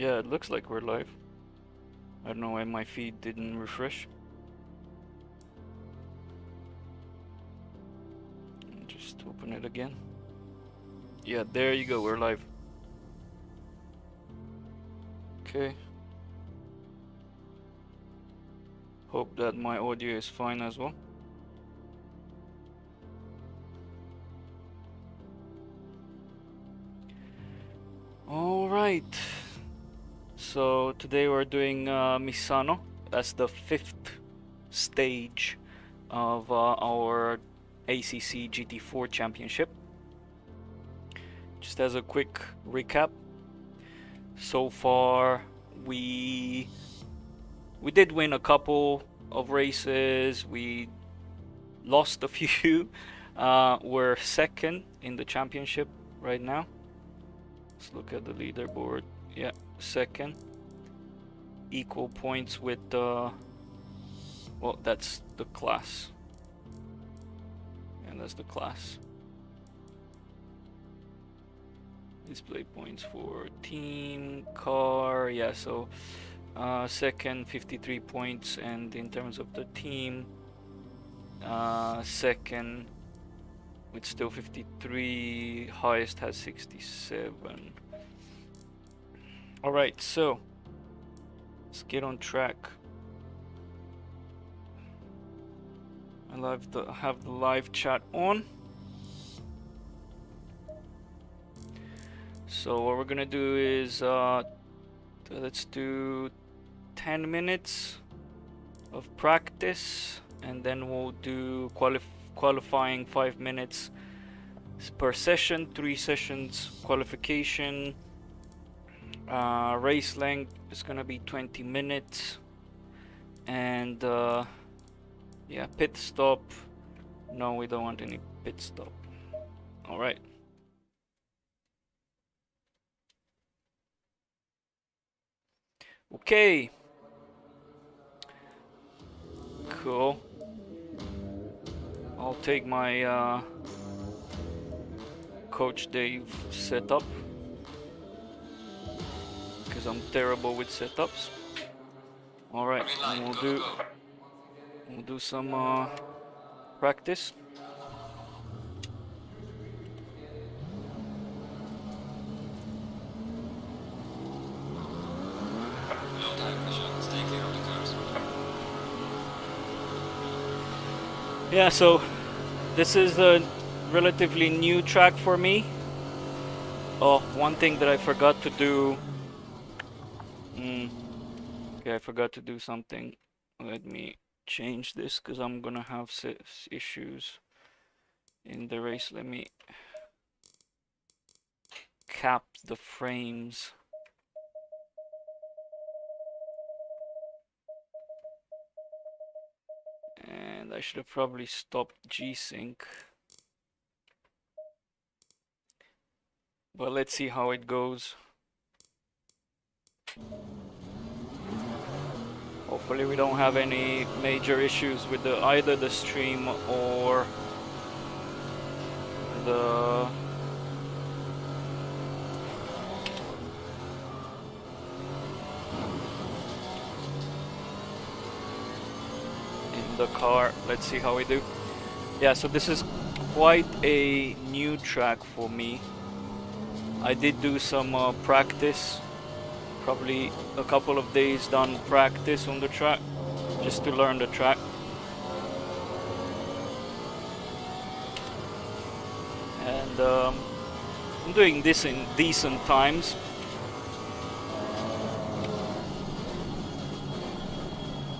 Yeah, it looks like we're live. I don't know why my feed didn't refresh. Just open it again. Yeah, there you go, we're live. Okay. Hope that my audio is fine as well. Alright. So today we're doing Misano. That's the 5th stage of our ACC GT4 Championship. Just as a quick recap, so far we did win a couple of races, we lost a few. We're second in the championship right now. Let's look at the leaderboard. Yeah, second. Equal points with well, that's the class. And that's the class. Display points for team, car, yeah, so second 53 points, and in terms of the team, second with still 53, highest has 67. Alright, so let's get on track. I have the live chat on. So what we're gonna do is let's do 10 minutes of practice, and then we'll do qualifying 5 minutes per session, 3 sessions qualification. Race length is gonna be 20 minutes, and yeah, pit stop, no, we don't want any pit stop. All right. Okay. Cool. I'll take my Coach Dave setup, because I'm terrible with setups. All right, and we'll do some practice. Yeah, so this is a relatively new track for me. Oh, one thing that I forgot to do. Okay, I forgot to do something. Let me change this, because I'm gonna have issues in the race. Let me cap the frames. And I should have probably stopped G-Sync. But let's see how it goes. Hopefully we don't have any major issues with either the stream or the car. Let's see how we do. Yeah, so this is quite a new track for me. I did do some practice, probably a couple of days done practice on the track, just to learn the track. And I'm doing this in decent times.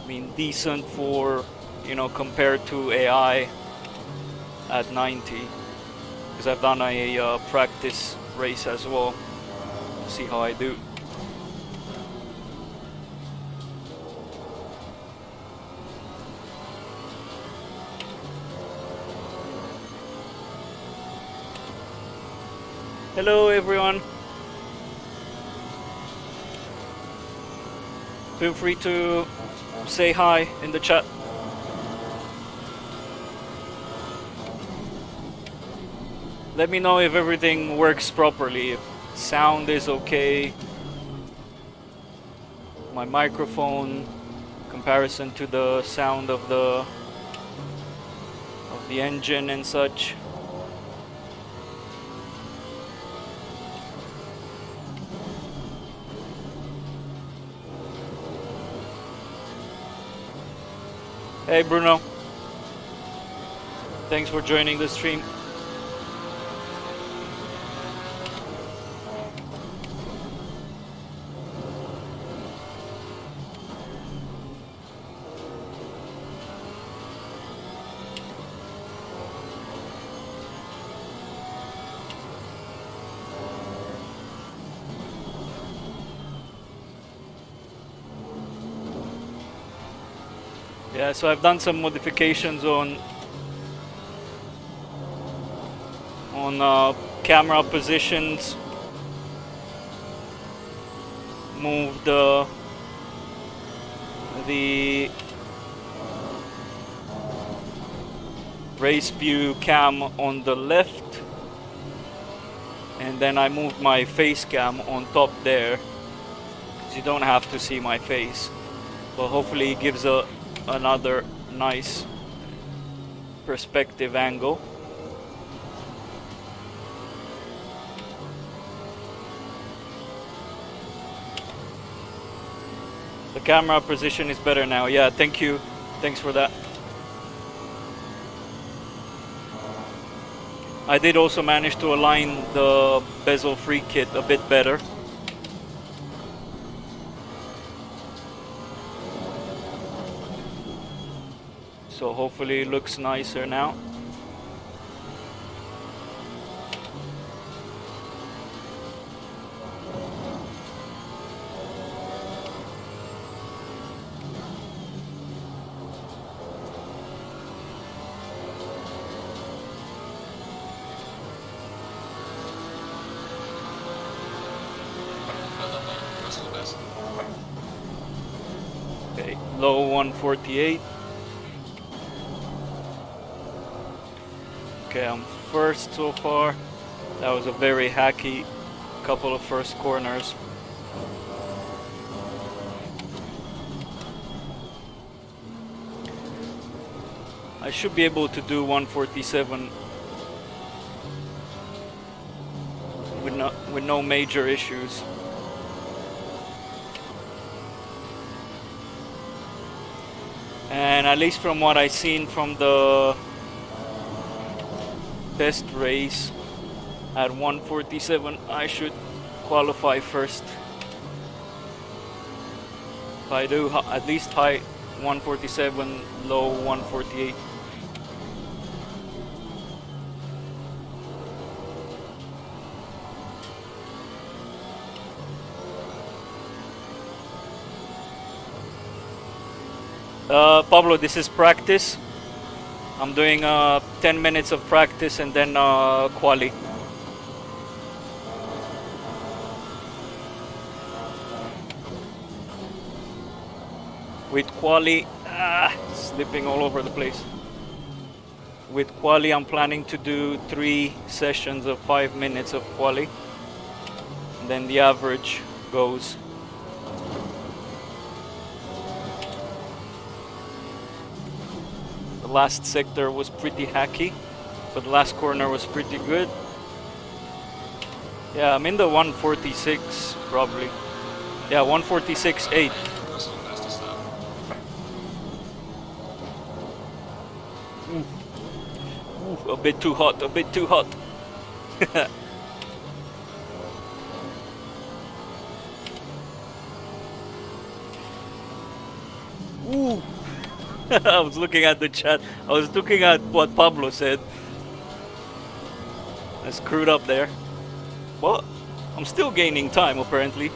I mean, decent for, you know, compared to AI at 90, because I've done a practice race as well. See how I do. Hello everyone. Feel free to say hi in the chat. Let me know if everything works properly, if sound is okay, my microphone, comparison to the sound of the engine and such. Hey Bruno, thanks for joining the stream. Yeah, so I've done some modifications on camera positions. Moved the race view cam on the left, and then I moved my face cam on top there, because you don't have to see my face, but hopefully it gives another nice perspective angle. The camera position is better now. Yeah, thank you. Thanks for that. I did also manage to align the bezel-free kit a bit better. So hopefully it looks nicer now. Okay, low 148. Okay, I'm first so far. That was a very hacky couple of first corners. I should be able to do 147 with no major issues. And at least from what I've seen from the test race at 147, I should qualify first. If I do at least high 147, low 148. Pablo, this is practice. I'm doing 10 minutes of practice and then quali. With quali, slipping all over the place. With quali, I'm planning to do 3 sessions of 5 minutes of quali. And then the average goes. The last sector was pretty hacky, but the last corner was pretty good. Yeah, I'm in the 146 probably. Yeah, 146.8. A bit too hot, a bit too hot. Ooh. I was looking at the chat. I was looking at what Pablo said. I screwed up there. Well, I'm still gaining time apparently.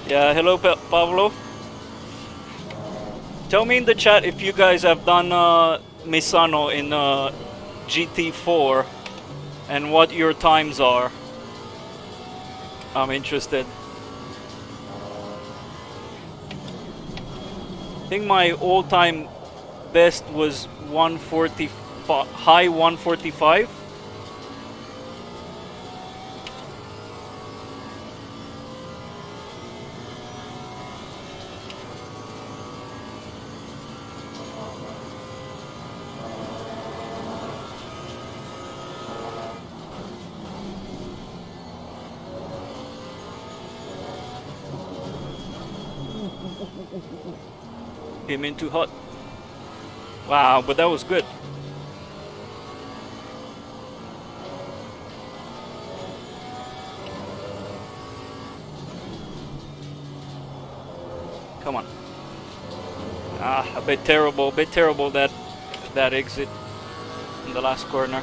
Yeah, hello Pablo. Tell me in the chat if you guys have done Misano in GT4 and what your times are. I'm interested. I think my all-time best was 140, high 145. Came in too hot. Wow, but that was good. Come on. A bit terrible that exit in the last corner.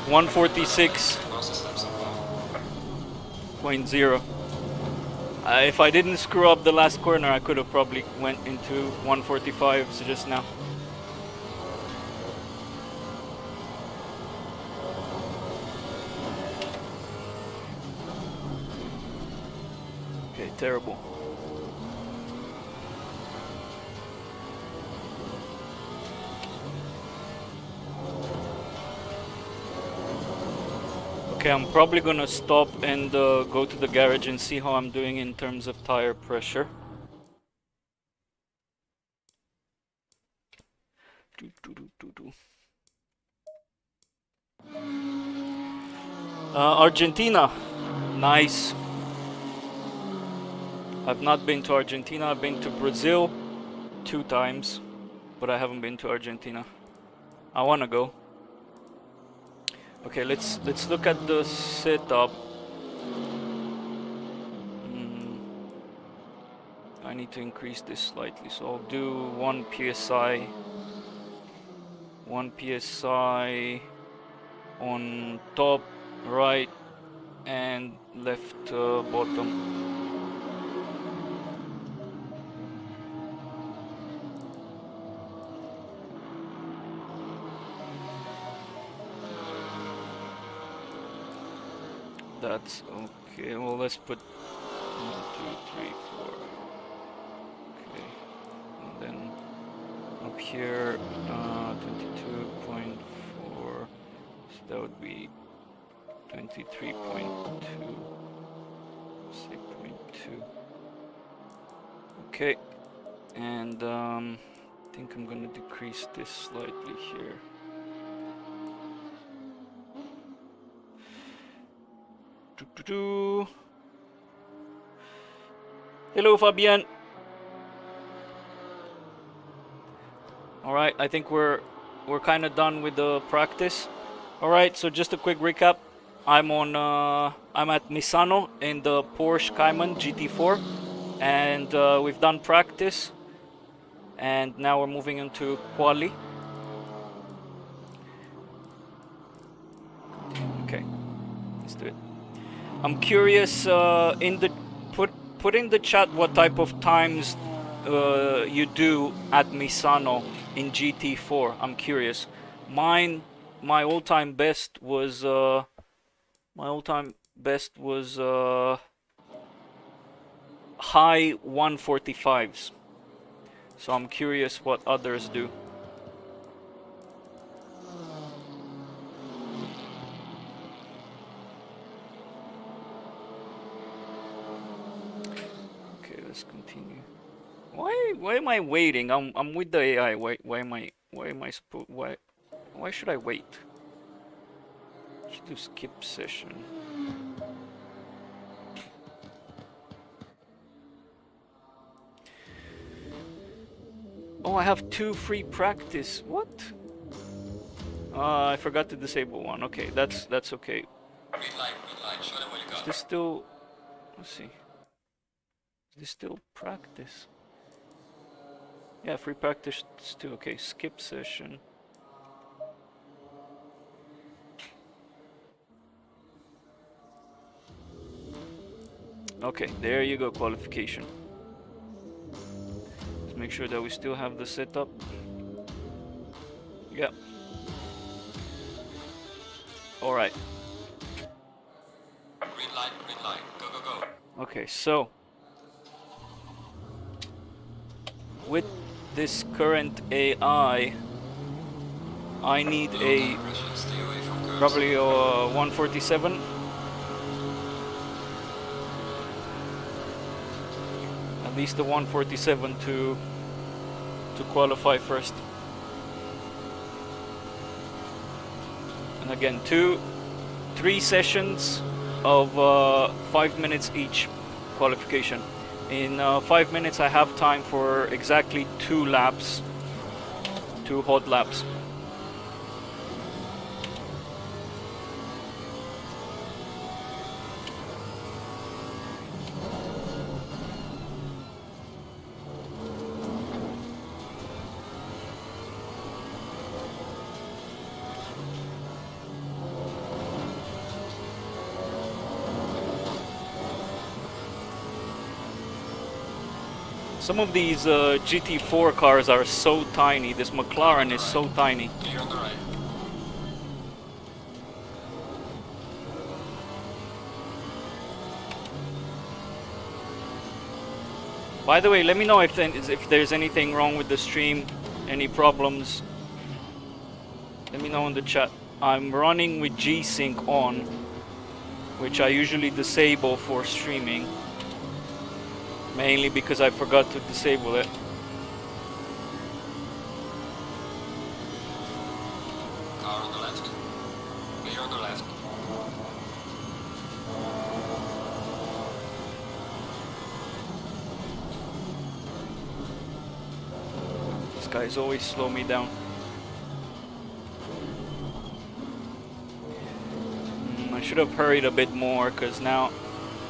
146.0. If I didn't screw up the last corner, I could have probably went into 145s just now. Okay, terrible. Okay, I'm probably gonna stop and go to the garage and see how I'm doing in terms of tire pressure. Argentina, nice. I've not been to Argentina. I've been to Brazil 2 times, but I haven't been to Argentina. I wanna go. Okay, let's look at the setup. I need to increase this slightly, so I'll do 1 psi. 1 psi on top, right, and left bottom. That's okay. Well, let's put 1, 2, 3, 4. Okay, and then up here, 22.4. So that would be 23.2. 6.2. Okay, and I think I'm gonna decrease this slightly here. Hello, Fabian. All right, I think we're kind of done with the practice. All right, so just a quick recap. I'm at Misano in the Porsche Cayman GT4, and we've done practice, and now we're moving into quali. Okay, let's do it. I'm curious, put in the chat what type of times you do at Misano in GT4. I'm curious. My all-time best was high 145s. So I'm curious what others do. Continue. Why am I waiting? I'm with the AI. Why should I wait? I should do skip session. Oh, I have 2 free practice. What? I forgot to disable one. Okay, that's okay. Green light. Show them what you got. Is this still? Let's see. Is this still practice? Yeah, free practice too. Okay, skip session. Okay, there you go, qualification. Let's make sure that we still have the setup. Yeah. Alright. Green light. Go. Okay, so with this current AI, I need a probably a 147. At least a 147 to qualify first. And again, 3 sessions of 5 minutes each qualification. In 5 minutes I have time for exactly 2 laps, 2 hot laps. Some of these GT4 cars are so tiny. This McLaren is so tiny. Clear on the right. By the way, let me know if there's anything wrong with the stream, any problems. Let me know in the chat. I'm running with G-Sync on, which I usually disable for streaming. Mainly because I forgot to disable it. Car on the left. Clear on the left. These guys always slow me down. I should have hurried a bit more because now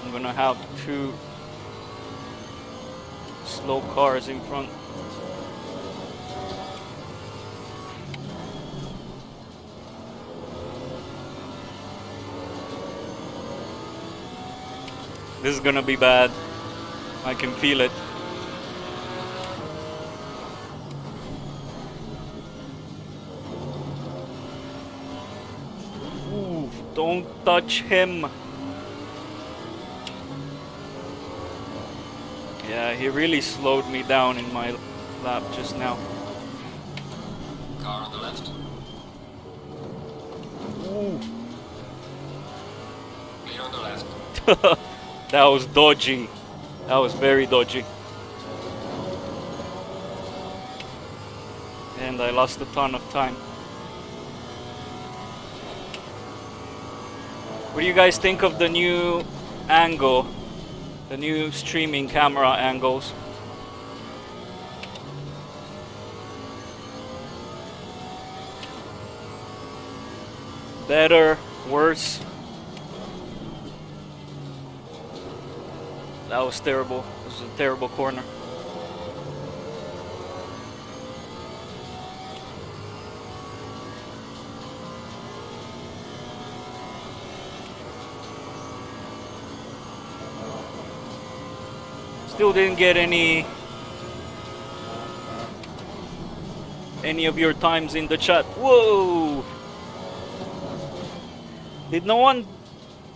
I'm gonna have 2 slow cars in front. This is gonna be bad. I can feel it. Ooh, don't touch him. Yeah, he really slowed me down in my lap just now. Car on the left. Ooh. Clear on the left. That was dodgy. That was very dodgy. And I lost a ton of time. What do you guys think of the new angle? The new streaming camera angles? Better? Worse? That was terrible. This was a terrible corner. Still didn't get any of your times in the chat. Whoa! Did no one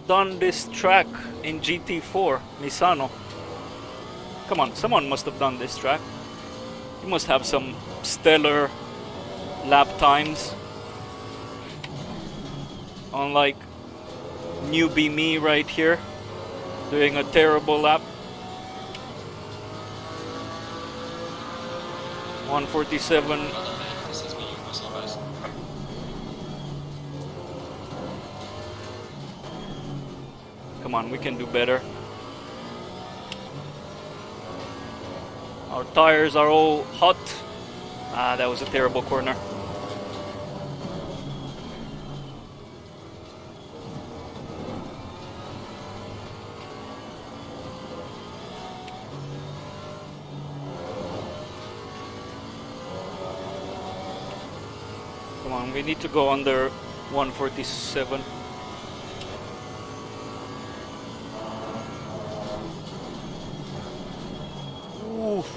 done this track in GT4 Misano? Come on, someone must have done this track. You must have some stellar lap times. Unlike newbie me right here, doing a terrible lap. 147. This is me, Mercedes. Come on, we can do better. Our tires are all hot. Ah, that was a terrible corner. Come on, we need to go under 147. Oof.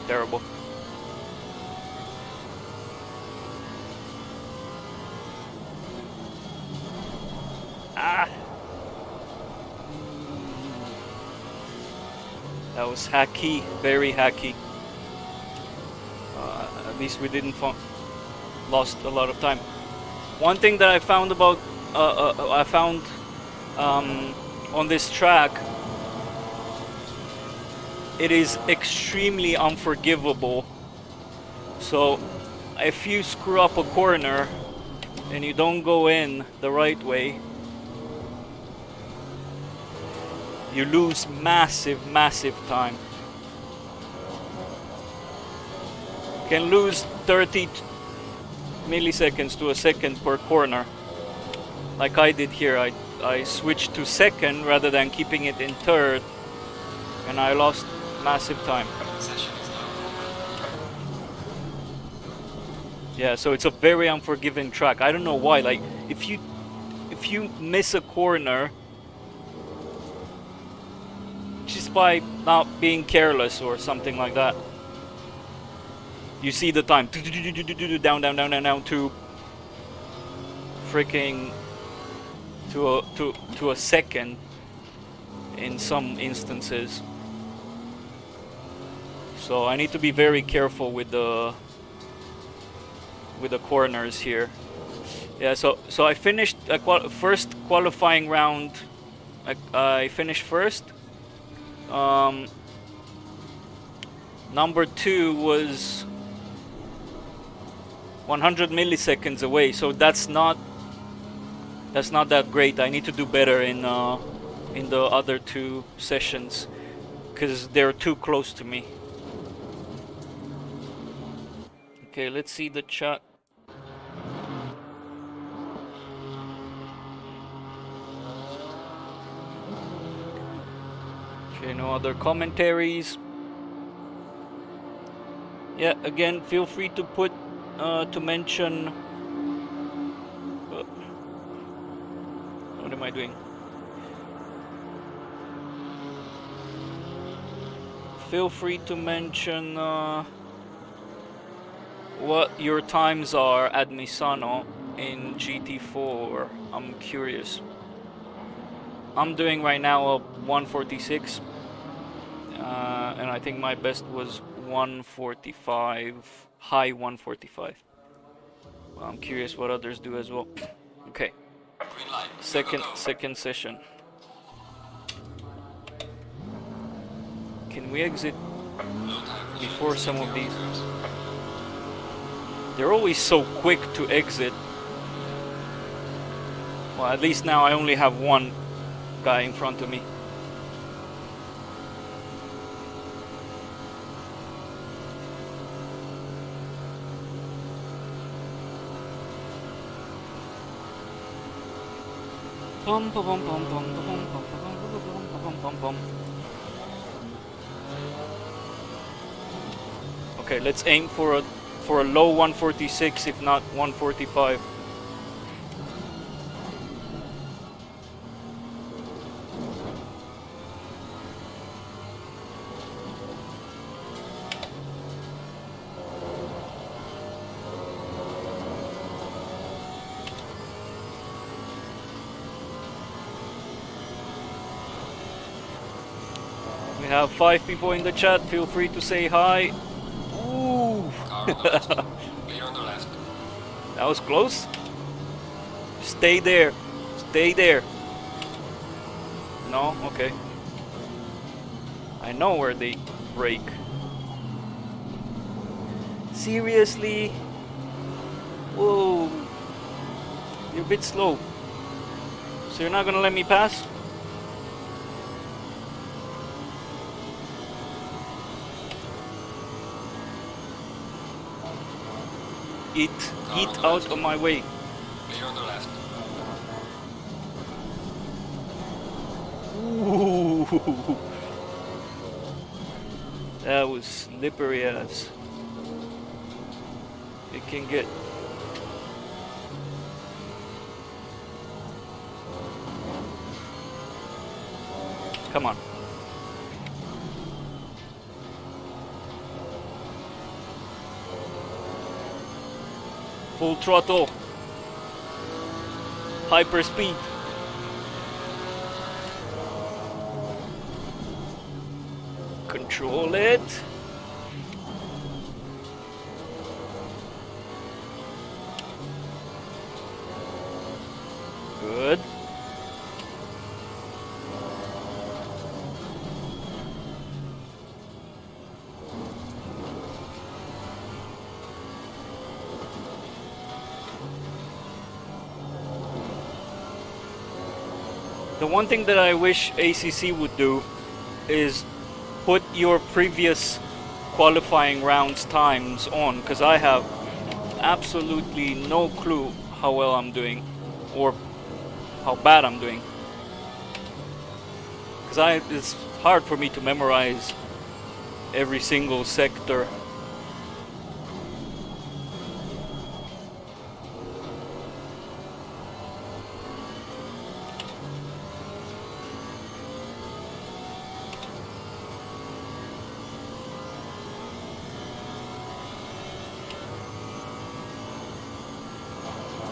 Terrible. Ah. That was hacky, very hacky. At least we didn't lost a lot of time. One thing that I found about on this track, it is extremely unforgivable. So if you screw up a corner and you don't go in the right way, you lose massive, massive time. Can lose 30 milliseconds to a second per corner. Like I did here, I switched to second rather than keeping it in third, and I lost massive time. Session is now over. Yeah, so it's a very unforgiving track. I don't know why. Like if you miss a corner just by not being careless or something like that, you see the time down, down, down, down, down to freaking to a second in some instances. So I need to be very careful with the corners here. Yeah, so I finished first qualifying round. I finished first. Number 2 was 100 milliseconds away, so that's not that great. I need to do better in the other 2 sessions because they're too close to me. Okay, let's see the chat. Okay, no other commentaries. Yeah, again, feel free to put to mention. What am I doing? Feel free to mention what your times are at Misano in GT4. I'm curious. I'm doing right now a 146, and I think my best was 145, high 145. Well, I'm curious what others do as well. Okay, Green light. second session. Can we exit before some of these? They're always so quick to exit. Well, at least now I only have one guy in front of me. Okay, let's aim for a low 146, if not 145. We have 5 people in the chat. Feel free to say hi. Ooh. Car on the left. Clear on the left. That was close. Stay there. Stay there. No? Okay. I know where they break. Seriously? Whoa. You're a bit slow. So you're not gonna let me pass? Get out of my way. Clear on the left. Ooh. That was slippery as it can get. Come on. Full throttle. Hyper speed. Control it. Good. The one thing that I wish ACC would do is put your previous qualifying rounds times on, because I have absolutely no clue how well I'm doing or how bad I'm doing. Because it's hard for me to memorize every single sector.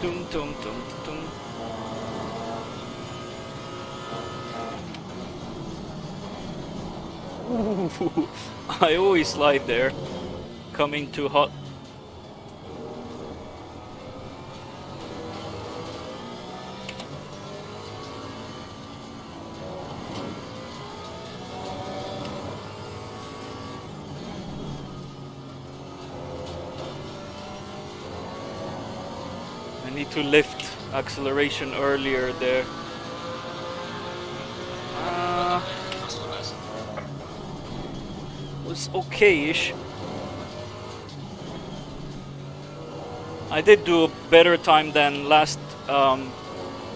Dum dum dum dum. Ooh, I always slide there, coming too hot. I need to lift acceleration earlier there. Was okay-ish. I did do a better time than last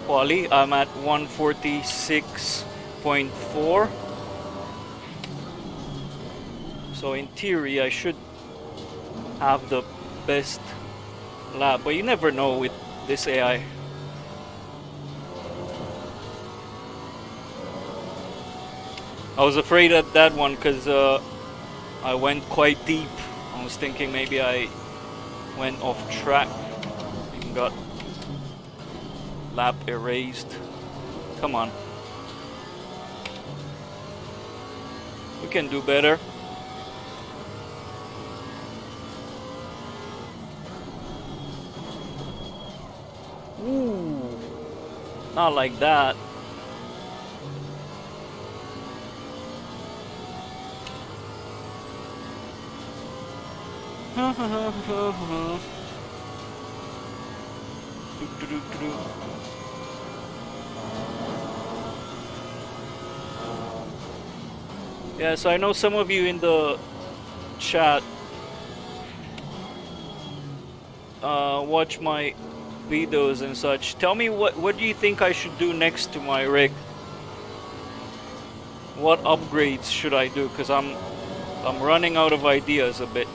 quali. I'm at 146.4. So in theory I should have the best lap, but you never know with this AI. I was afraid at that one because I went quite deep. I was thinking maybe I went off track and got lap erased. Come on. We can do better. Ooh, not like that. Yeah, so I know some of you in the chat watch my videos and such. Tell me what do you think I should do next to my rig? What upgrades should I do? Because I'm running out of ideas a bit.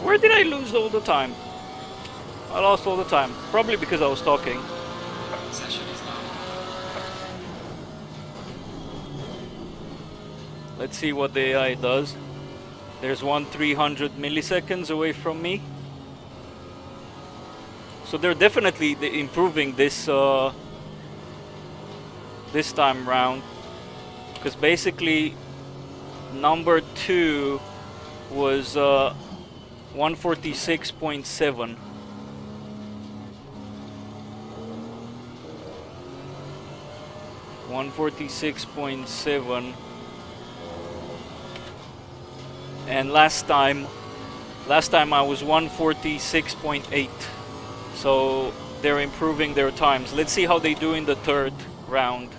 Where did I lose all the time? I lost all the time. Probably because I was talking. Let's see what the AI does. There's one 300 milliseconds away from me. So they're definitely improving this this time round. Because basically number 2 was 146.7. And last time I was 146.8. So they're improving their times. Let's see how they do in the third round.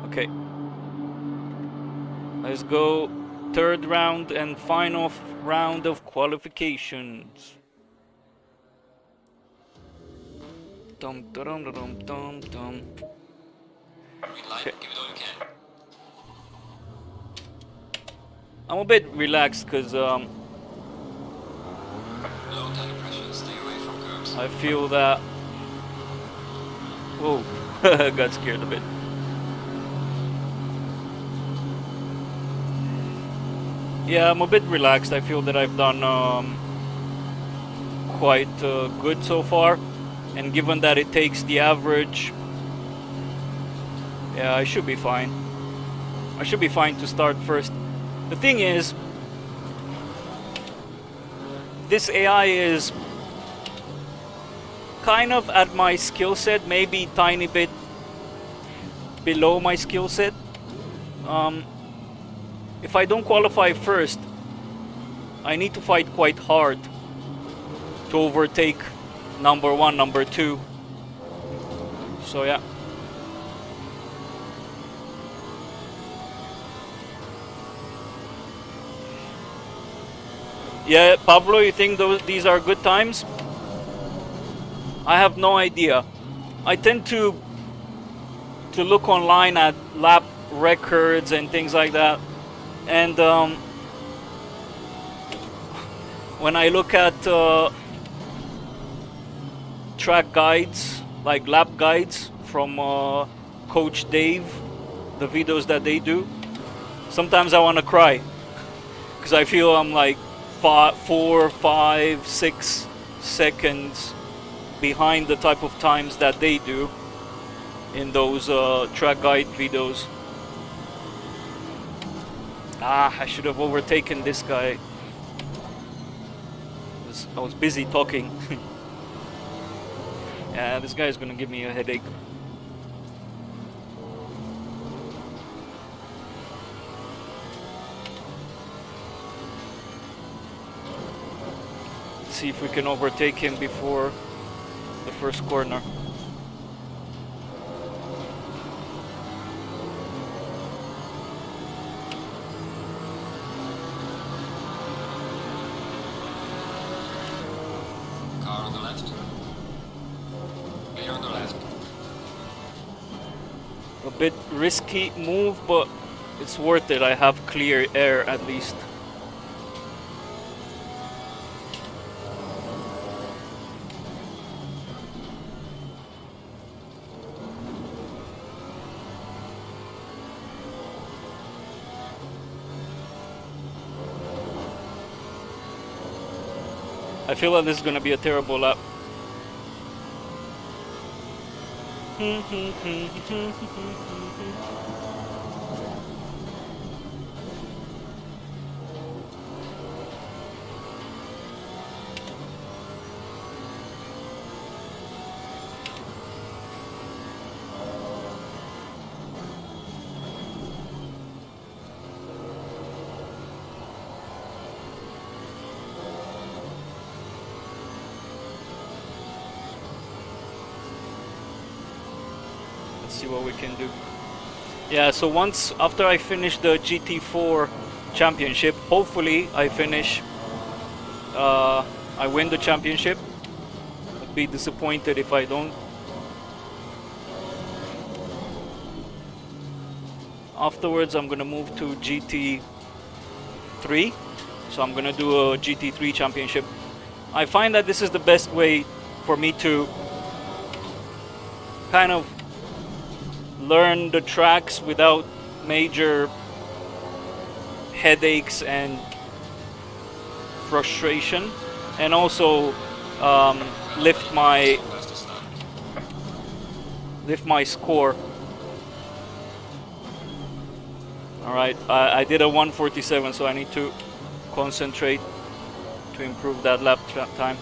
Okay. Let's go third round and final round of qualifications. Dum dum dum dum dum. Okay. I'm a bit relaxed because I feel that. Whoa, I got scared a bit. Yeah, I'm a bit relaxed. I feel that I've done quite good so far, and given that it takes the average, yeah, I should be fine. I should be fine to start first. The thing is, this AI is kind of at my skill set, maybe tiny bit below my skill set. If I don't qualify first, I need to fight quite hard to overtake number 1, number 2. So yeah. Yeah, Pablo, you think these are good times? I have no idea. I tend to look online at lap records and things like that, and when I look at track guides, like lap guides from Coach Dave, the videos that they do, sometimes I want to cry because I feel I'm like 4, 5, 6 seconds behind the type of times that they do in those track guide videos. I should have overtaken this guy. I was busy talking. Yeah, this guy is gonna give me a headache. Let's see if we can overtake him before the first corner. Car on the left. Clear on the left. A bit risky move, but it's worth it. I have clear air at least. I feel like this is going to be a terrible lap. See what we can do. Yeah, so once after I finish the GT4 championship, hopefully I finish, I win the championship. I'd be disappointed if I don't. Afterwards I'm gonna move to GT3, so I'm gonna do a GT3 championship. I find that this is the best way for me to kind of learn the tracks without major headaches and frustration, and also lift my score. All right, I did a 147, so I need to concentrate to improve that lap time.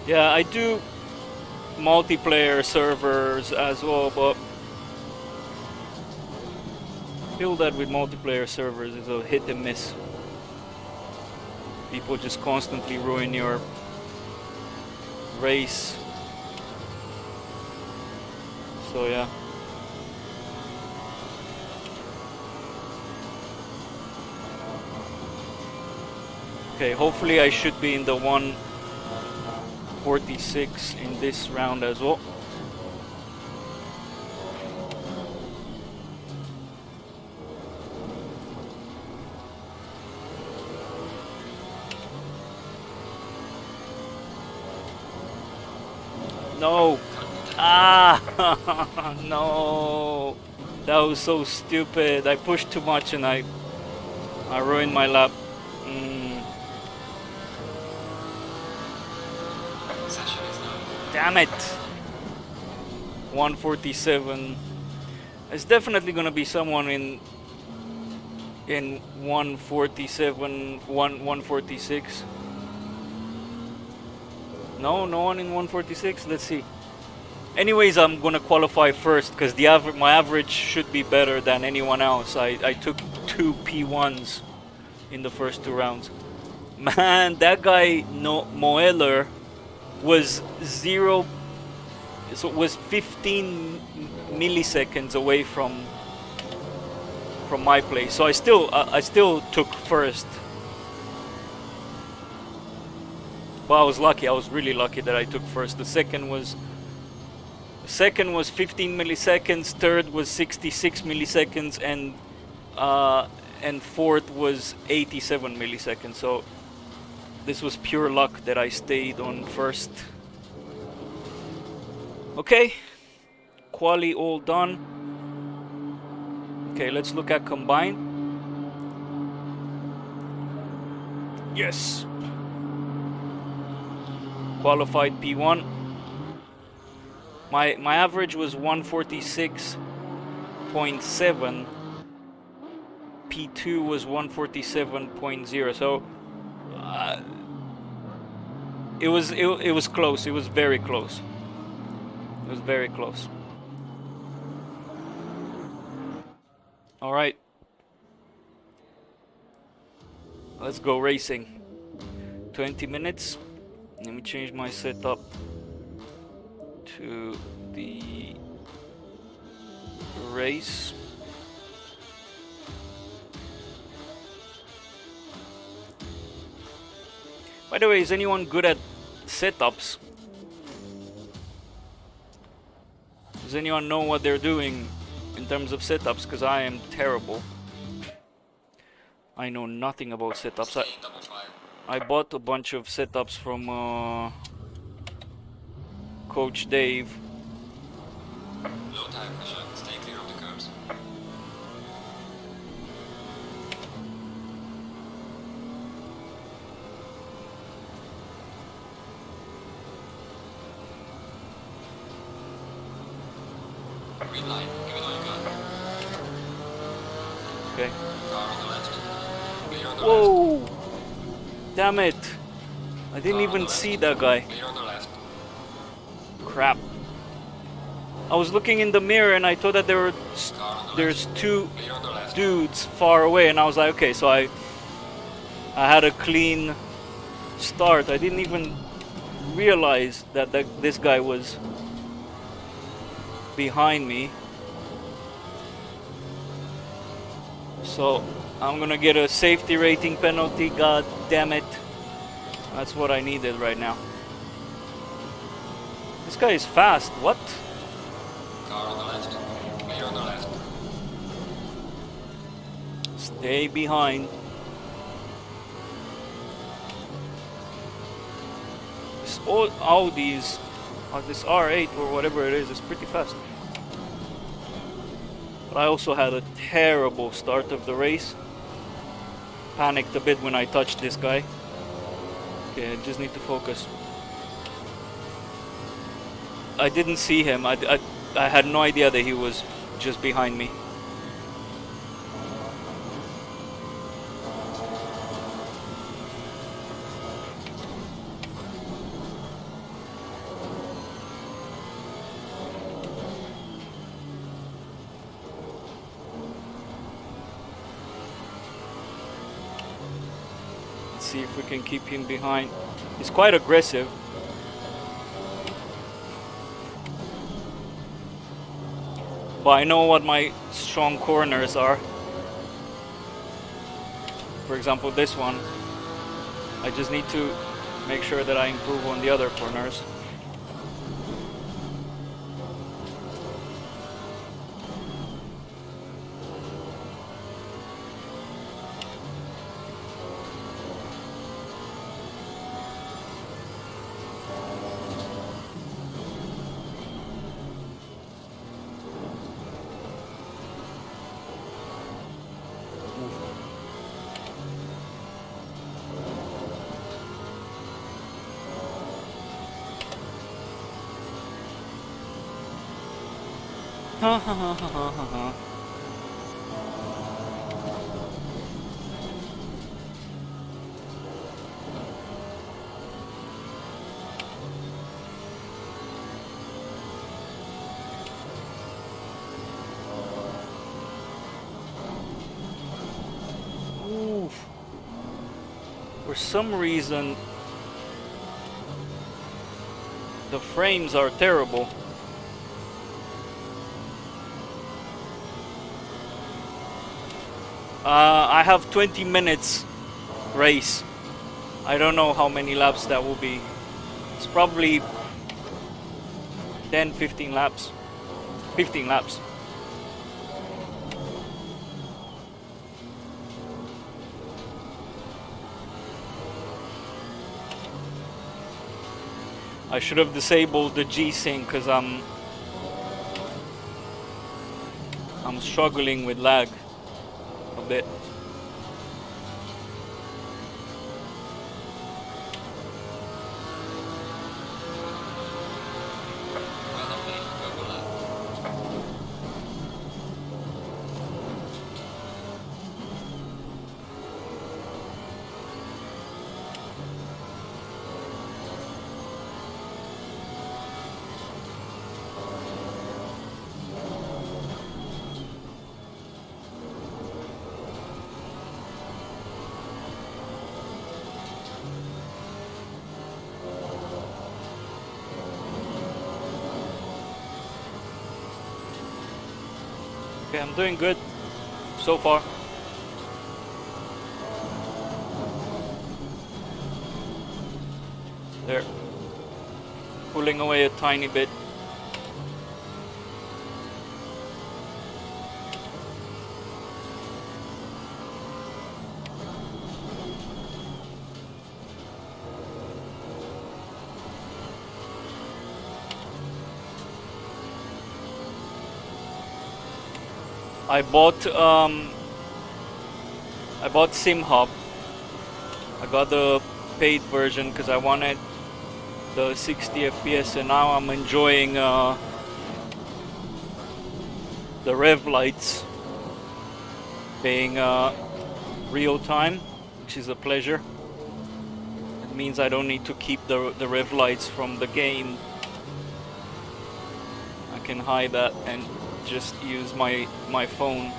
Yeah, I do multiplayer servers as well, but I feel that with multiplayer servers is a hit and miss. People just constantly ruin your race. So yeah. Okay, hopefully I should be in the 146 in this round as well. No. Ah, no. That was so stupid. I pushed too much and I I ruined my lap. Session is now. Damn it! 147. It's definitely gonna be someone in 147, 146. No, no one in 146. Let's see. Anyways, I'm gonna qualify first because my average should be better than anyone else. I took 2 P1s in the first 2 rounds. Man, that guy Moeller was 15 milliseconds away from my place. So I still took first. But I was lucky. I was really lucky that I took first. The second was 15 milliseconds. Third was 66 milliseconds, and fourth was 87 milliseconds. So this was pure luck that I stayed on first. Okay, quali all done. Okay, let's look at combine. Yes. Qualified P1. My average was 146.7. P2 was 147.0. So it was close. It was very close. It was very close. All right. Let's go racing. 20 minutes. Let me change my setup to the race. By the way, is anyone good at setups? Does anyone know what they're doing in terms of setups? Because I am terrible. I know nothing about setups. I bought a bunch of setups from Coach Dave. Low tire pressure. Stay clear of the curbs. Green line. Give it all you got. Okay. Car on the left. Clear on the left. Whoa! Damn it! I didn't Car on even the see left. that guy. Clear on the left. Crap. I was looking in the mirror and I thought that Car on the there's left. 2 Clear on the left. dudes far away, and I was like, okay, so I had a clean start. I didn't even realize that this guy was behind me. So I'm gonna get a safety rating penalty. God damn it. That's what I needed right now. This guy is fast. What? Car on the left. Clear on the left. Stay behind. This old Audi's, this R8 or whatever it is pretty fast. But I also had a terrible start of the race. Panicked a bit when I touched this guy. Okay, I just need to focus. I didn't see him. I had no idea that he was just behind me. Let's see if we can keep him behind. He's quite aggressive. But I know what my strong corners are. For example, this one. I just need to make sure that I improve on the other corners. Ha ha ha ha ha ha. Oof. For some reason, the frames are terrible. I have 20 minutes race. I don't know how many laps that will be. It's probably 10, 15 laps. 15 laps. I should have disabled the G-Sync because I'm struggling with lag a bit. Well done, mate. Go left. Okay, I'm doing good so far. There. Pulling away a tiny bit. I bought SimHub. I got the paid version because I wanted the 60 FPS, and now I'm enjoying the rev lights being real time, which is a pleasure. It means I don't need to keep the rev lights from the game. I can hide that and just use my phone.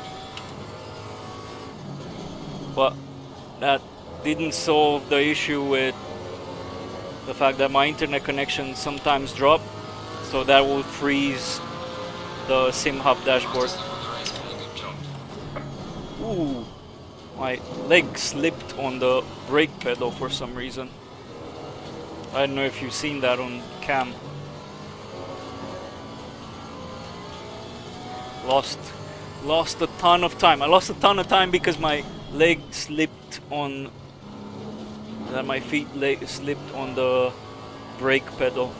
But that didn't solve the issue with the fact that my internet connection sometimes drop, so that will freeze the SimHub dashboard. Fastest lap of the race, mate. Good job. Ooh, my leg slipped on the brake pedal for some reason. I don't know if you've seen that on cam. Lost a ton of time. I lost a ton of time because my leg slipped on my feet slipped on the brake pedal.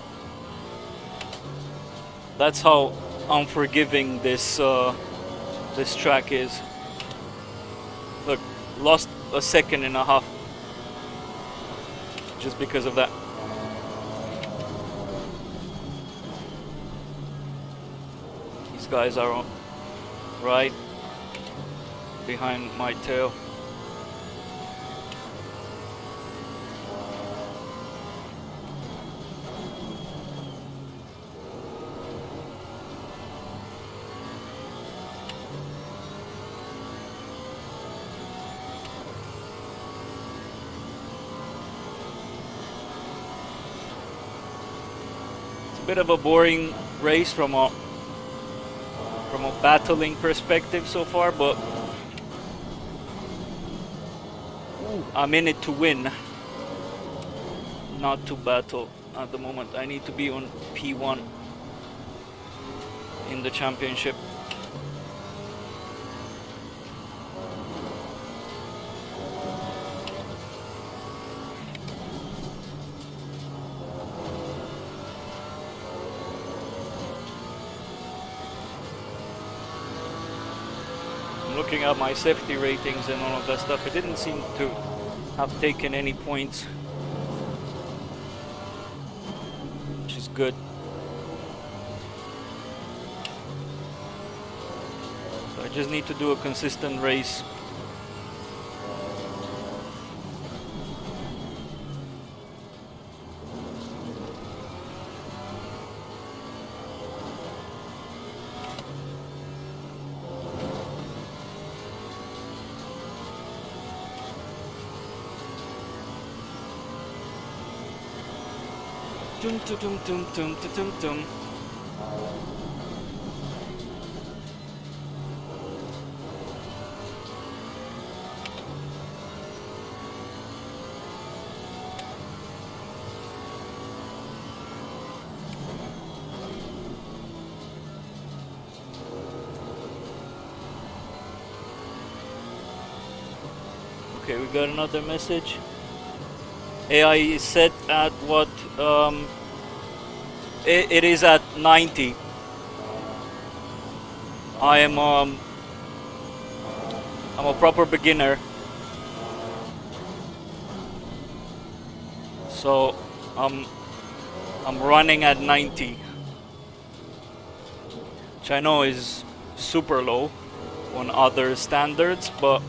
That's how unforgiving this this track is. Look, lost a second and a half just because of that. These guys are on right behind my tail. It's a bit of a boring race from a battling perspective so far, but I'm in it to win, not to battle at the moment. I need to be on P1 in the championship. Looking at my safety ratings and all of that stuff, it didn't seem to have taken any points, which is good. I just need to do a consistent race. Tum tum tum tum tum tum tum. Okay, we got another message. AI is set at what? It is at 90. I'm a proper beginner, so I'm running at 90, which I know is super low on other standards, but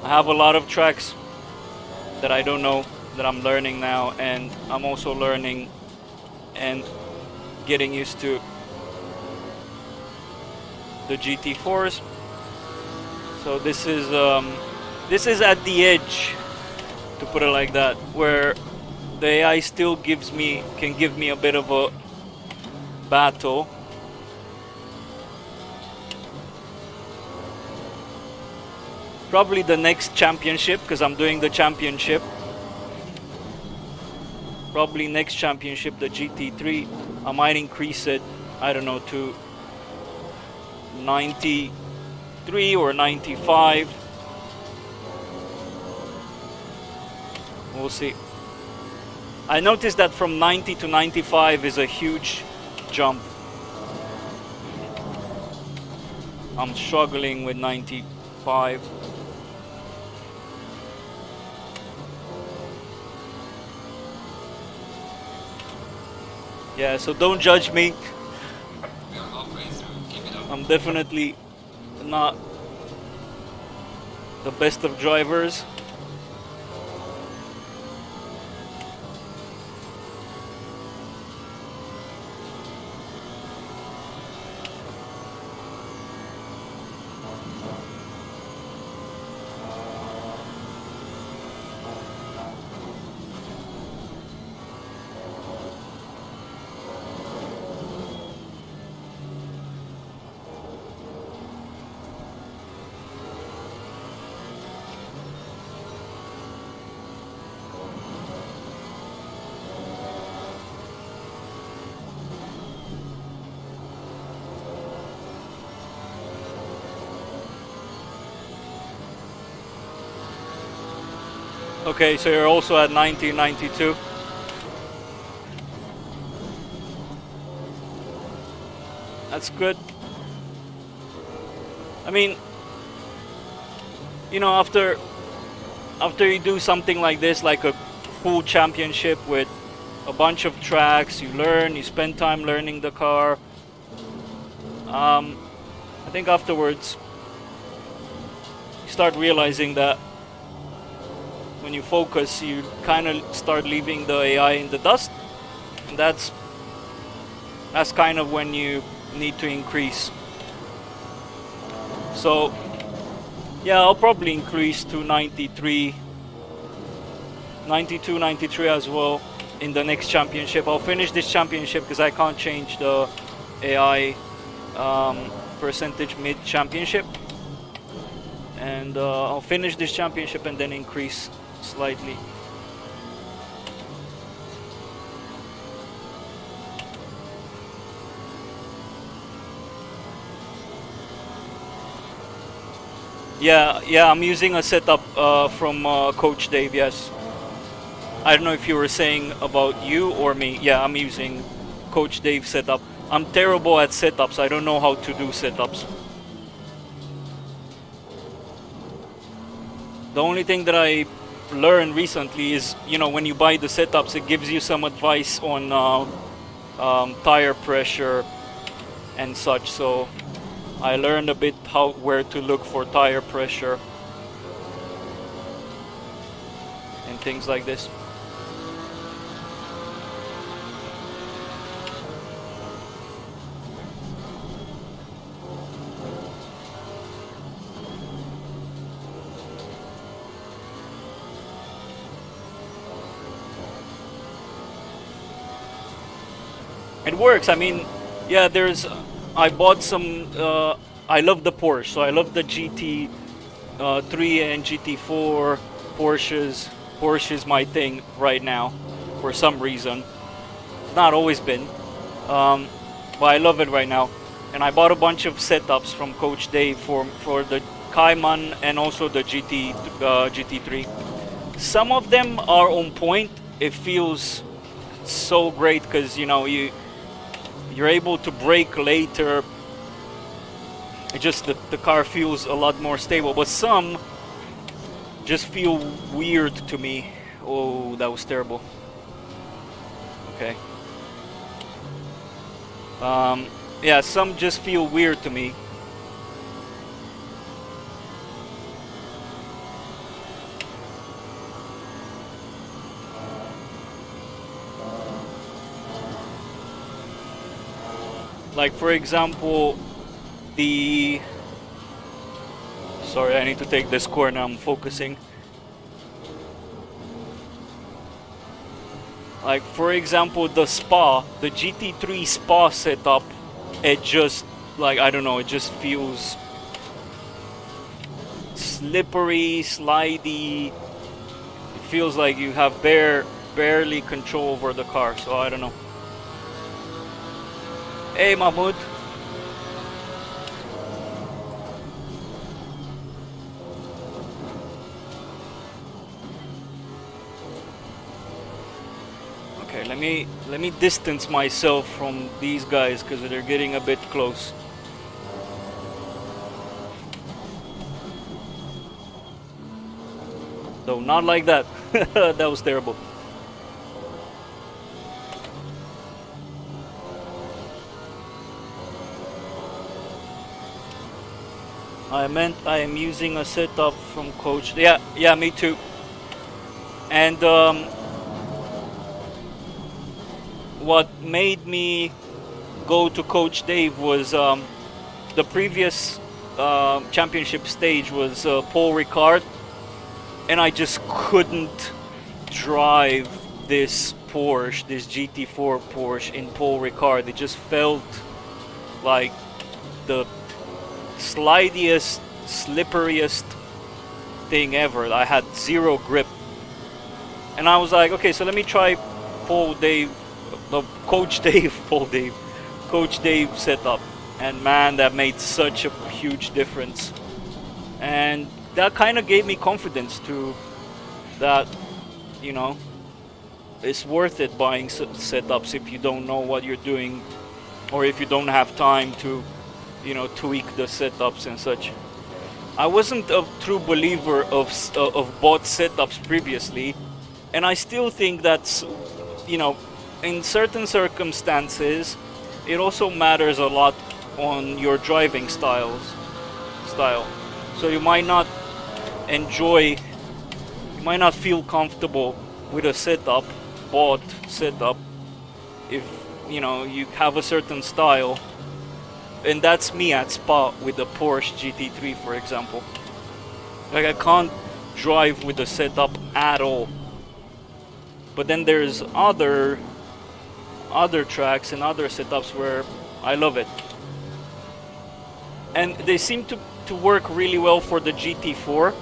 I have a lot of tracks that I don't know, that I'm learning now, and I'm also learning and getting used to the GT4s. So this is at the edge, to put it like that, where the AI still can give me a bit of a battle. Probably the next championship, because I'm doing the championship. Probably next championship, the GT3, I might increase it, I don't know, to 93 or 95. We'll see. I noticed that from 90 to 95 is a huge jump. I'm struggling with 95. Yeah, so don't judge me. I'm definitely not the best of drivers. Okay, so you're also at 90, 92. That's good. I mean, you know, after you do something like this, like a full championship with a bunch of tracks, you learn, you spend time learning the car. I think afterwards you start realizing that when you focus, you kind of start leaving the AI in the dust, and that's kind of when you need to increase. So yeah, I'll probably increase to 93, 92, 93 as well in the next championship. I'll finish this championship because I can't change the AI percentage mid-championship, and I'll finish this championship and then increase slightly. Yeah, I'm using a setup from Coach Dave, yes. I don't know if you were saying about you or me. Yeah, I'm using Coach Dave's setup. I'm terrible at setups. I don't know how to do setups. The only thing that I learned recently is, you know, when you buy the setups, it gives you some advice on tire pressure and such. So I learned a bit where to look for tire pressure and things like this. It works. I mean, yeah, I bought some. I love the Porsche, so I love the GT3 and GT4 Porsches. Porsche is my thing right now, for some reason. It's not always been, but I love it right now. And I bought a bunch of setups from Coach Dave for the Cayman and also the GT3. Some of them are on point. It feels so great because you're able to brake later. It just the car feels a lot more stable, but some just feel weird to me. Oh, that was terrible. Okay. Yeah, some just feel weird to me. Like, for example, sorry, I need to take this corner, I'm focusing. Like, for example, the GT3 Spa setup, it just, like, I don't know, it just feels slippery, slidey. It feels like you have barely control over the car, so I don't know. Hey, Mahmoud. Okay, let me distance myself from these guys because they're getting a bit close. No, not like that. That was terrible. I am using a setup from Coach. Yeah, me too. And what made me go to Coach Dave was the previous championship stage was Paul Ricard, and I just couldn't drive this Porsche, this GT4 Porsche in Paul Ricard. It just felt like the slidiest, slipperiest thing ever. I had zero grip, and I was like, okay, so let me try Coach Dave setup, and man, that made such a huge difference, and that kind of gave me confidence that it's worth it buying setups if you don't know what you're doing, or if you don't have time to tweak the setups and such. I wasn't a true believer of bought setups previously, and I still think that's, in certain circumstances, it also matters a lot on your driving style. So you might not feel comfortable with a bought setup, if you have a certain style. And that's me at Spa with the Porsche GT3, for example. Like, I can't drive with the setup at all. But then there's other tracks and other setups where I love it. And they seem to work really well for the GT4.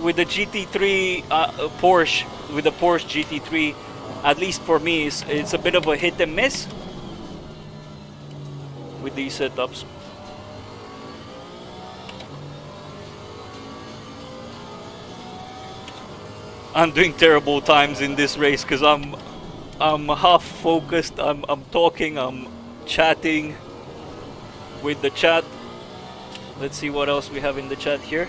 With the GT3 Porsche, with the Porsche GT3, at least for me, it's a bit of a hit and miss with these setups. I'm doing terrible times in this race because I'm half focused. I'm talking. I'm chatting with the chat. Let's see what else we have in the chat here.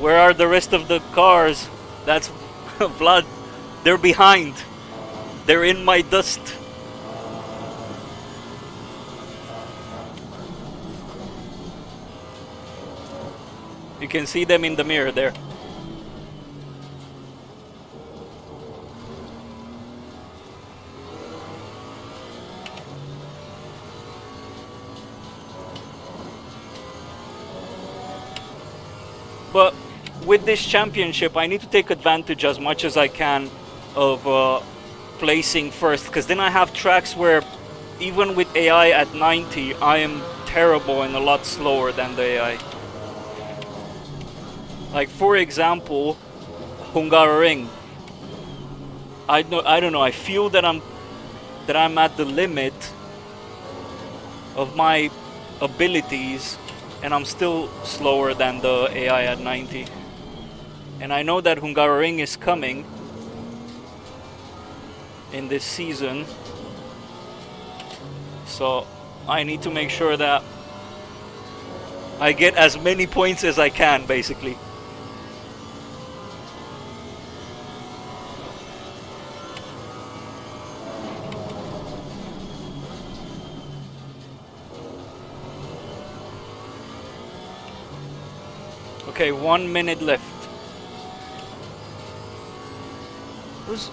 Where are the rest of the cars? That's Vlad. They're behind. They're in my dust. You can see them in the mirror there. But with this championship, I need to take advantage as much as I can of placing first, because then I have tracks where even with AI at 90, I am terrible and a lot slower than the AI. Like, for example, Hungaroring. I don't know. I feel that I'm at the limit of my abilities, and I'm still slower than the AI at 90. And I know that Hungaroring is coming in this season, so I need to make sure that I get as many points as I can, basically. Okay, 1 minute left. Was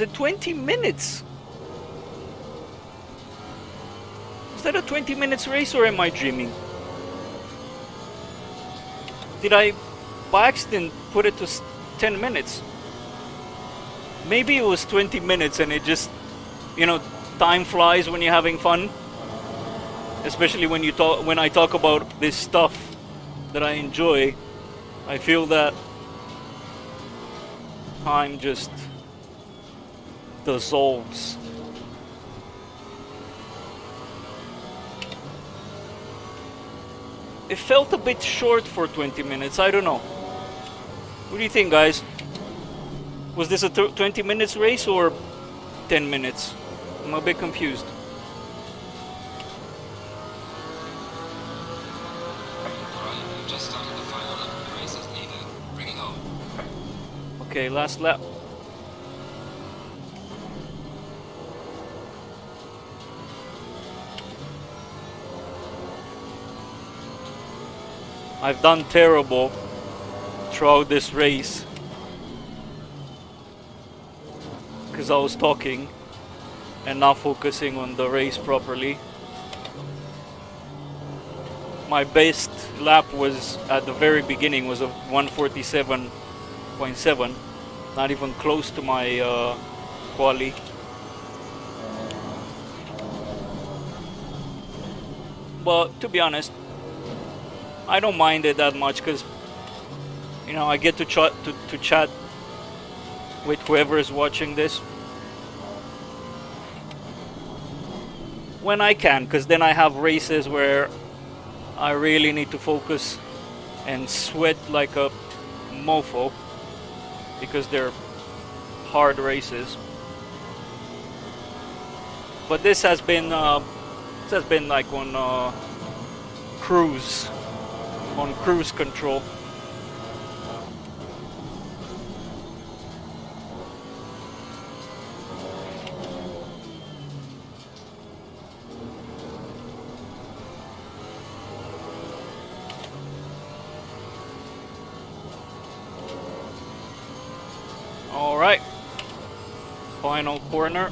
it 20 minutes? Was that a 20 minutes race, or am I dreaming? Did I by accident put it to 10 minutes? Maybe it was 20 minutes and it just, you know, time flies when you're having fun. Especially when I talk about this stuff that I enjoy, I feel that time just dissolves. It felt a bit short for 20 minutes, I don't know. What do you think, guys? Was this a 20 minutes race or 10 minutes? I'm a bit confused. Okay, last lap. I've done terrible throughout this race because I was talking and not focusing on the race properly. My best lap was at the very beginning, was a 147.7, not even close to my quali. But to be honest, I don't mind it that much because, you know, I get to chat with whoever is watching this when I can, because then I have races where I really need to focus and sweat like a mofo because they're hard races. But this has been like on cruise control. All right, final corner.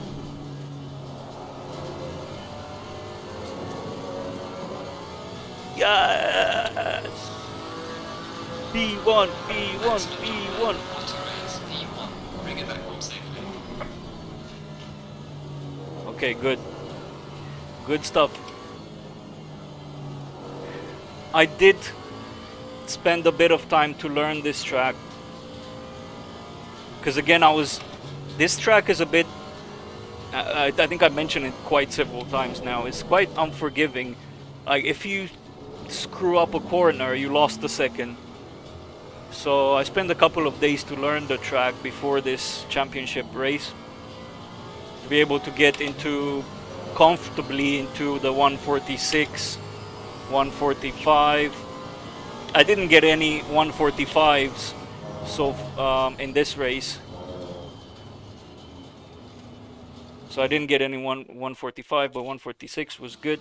Yes! B1, B1, B1. Bring it back home safely. Okay, good. Good stuff. I did spend a bit of time to learn this track. Because again, this track is a bit, I think I mentioned it quite several times now, it's quite unforgiving. Like, if you screw up a corner, you lost a second. So I spent a couple of days to learn the track before this championship race, to be able to get comfortably into the 146, 145. I didn't get any 145s so in this race. So I didn't get any 145, but 146 was good.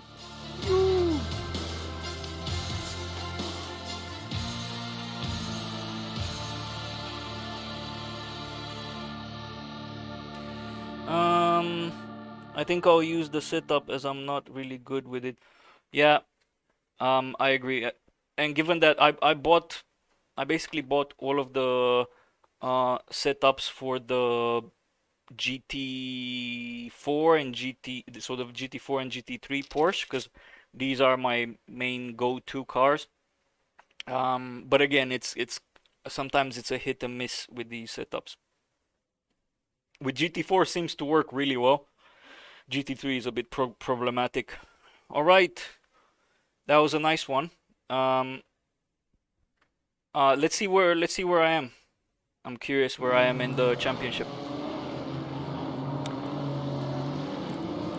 I think I'll use the sit-up as I'm not really good with it. Yeah, I agree. And given that I basically bought all of the setups for the GT4 and GT4 and GT3 Porsche, because these are my main go-to cars. But again, it's sometimes it's a hit and miss with these setups. With GT4 seems to work really well. GT3 is a bit problematic. All right, that was a nice one. Um, let's see where I am. I'm curious where I am in the championship.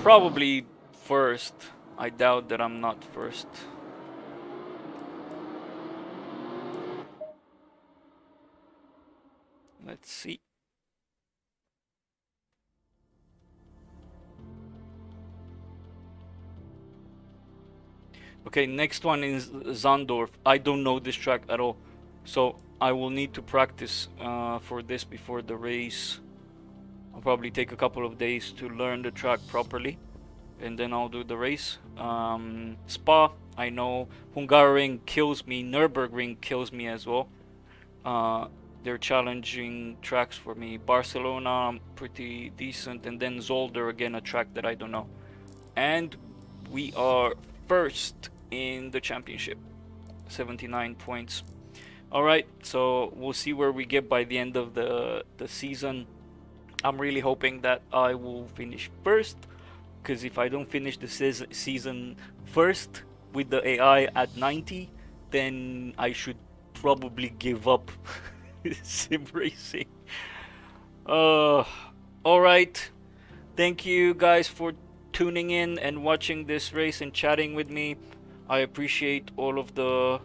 Probably first. I doubt that I'm not first. Let's see. Okay, next one is Zandorf. I don't know this track at all, so I will need to practice for this before the race. I'll probably take a couple of days to learn the track properly, and then I'll do the race. Spa, I know. Hungaroring kills me. Nürburgring kills me as well. They're challenging tracks for me. Barcelona, pretty decent, and then Zolder, again, a track that I don't know. And we are first in the championship, 79 points. All right, so we'll see where we get by the end of the season. I'm really hoping that I will finish first, because if I don't finish the season first with the AI at 90, then I should probably give up sim racing. All right. Thank you guys for tuning in and watching this race and chatting with me. I appreciate all of the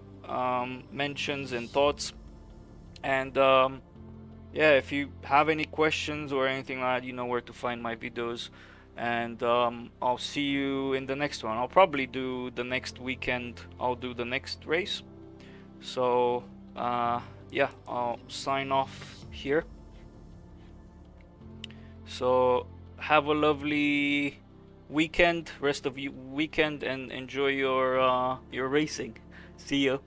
mentions and thoughts. And yeah, if you have any questions or anything like that, you know where to find my videos. And I'll see you in the next one. I'll probably do the next weekend. I'll do the next race. So yeah, I'll sign off here. So have a lovely weekend, rest of you weekend, and enjoy your racing. See you.